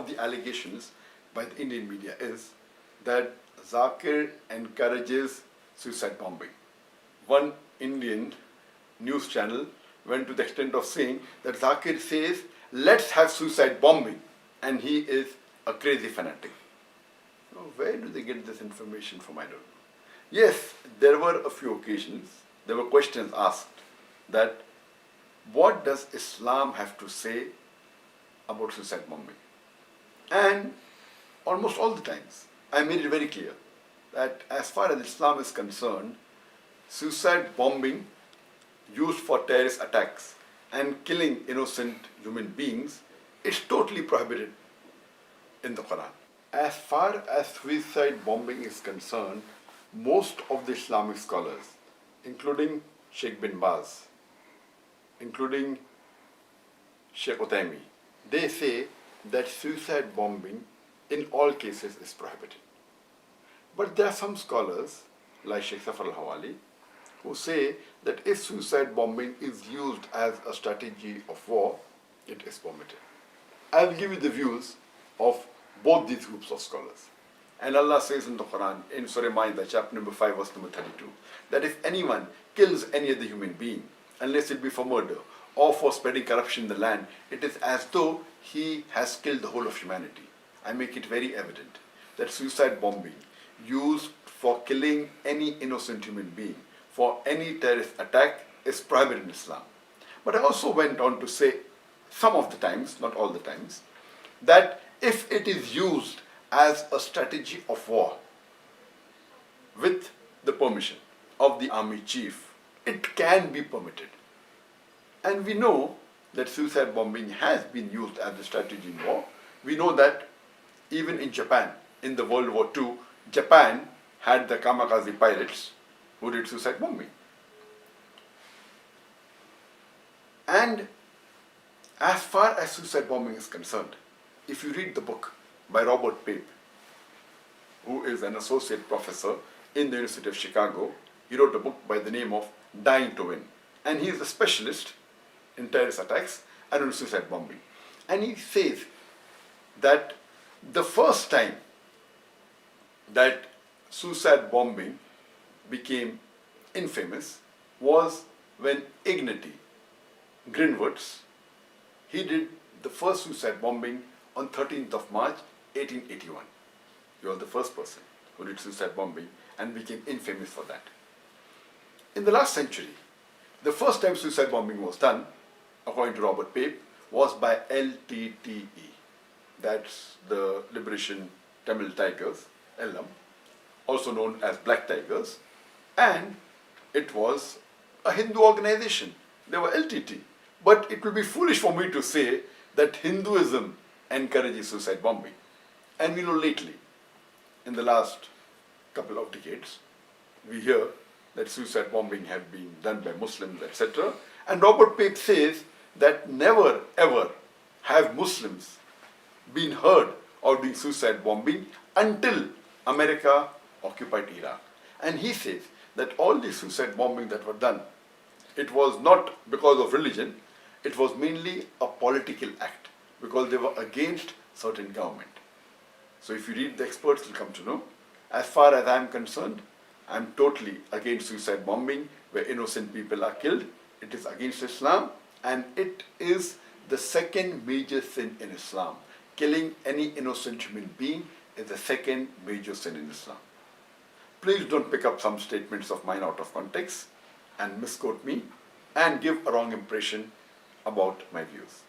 of the allegations by the Indian media is that Zakir encourages suicide bombing. One Indian news channel went to the extent of saying that Zakir says, let's have suicide bombing, and he is a crazy fanatic. Now, where do they get this information from? I don't know. Yes, there were a few occasions, there were questions asked that what does Islam have to say about suicide bombing? And almost all the times, I made it very clear that as far as Islam is concerned, suicide bombing used for terrorist attacks and killing innocent human beings is totally prohibited in the Quran. As far as suicide bombing is concerned, most of the Islamic scholars, including Sheikh bin Baz, including Sheikh Uthaymeen, they say that suicide bombing in all cases is prohibited. But there are some scholars, like Sheikh Safar al-Hawali, who say that if suicide bombing is used as a strategy of war, it is permitted. I will give you the views of both these groups of scholars. And Allah says in the Quran, in Surah Ma'idah, chapter number 5, verse number 32, that if anyone kills any other human being, unless it be for murder or for spreading corruption in the land, it is as though he has killed the whole of humanity. I make it very evident that suicide bombing used for killing any innocent human being, for any terrorist attack, is prohibited in Islam. But I also went on to say, some of the times, not all the times, that if it is used as a strategy of war with the permission of the army chief, it can be permitted. And we know that suicide bombing has been used as a strategy in war. We know that even in Japan, in the World War II, Japan had the kamikaze pilots who did suicide bombing. And as far as suicide bombing is concerned, if you read the book by Robert Pape, who is an associate professor in the University of Chicago, he wrote a book by the name of Dying to Win. And he is a specialist in terrorist attacks and on suicide bombing. And he says that the first time that suicide bombing became infamous was when Ignatius Greenwoods, he did the first suicide bombing on 13th of March 1881. He was the first person who did suicide bombing and became infamous for that. In the last century, the first time suicide bombing was done, according to Robert Pape, was by LTTE. That's the Liberation Tamil Tigers, LM, also known as Black Tigers, and it was a Hindu organization. They were LTT. But it will be foolish for me to say that Hinduism encourages suicide bombing. And we know lately, in the last couple of decades, we hear that suicide bombing have been done by Muslims, etc. And Robert Pape says that never ever have Muslims been heard of doing suicide bombing until America occupied Iraq. And he says that all the suicide bombing that were done, it was not because of religion, it was mainly a political act because they were against certain government. So if you read, the experts will come to know. As far as I am concerned, I am totally against suicide bombing where innocent people are killed. It is against Islam, and it is the second major sin in Islam. Killing any innocent human being is the second major sin in Islam. Please don't pick up some statements of mine out of context and misquote me and give a wrong impression about my views.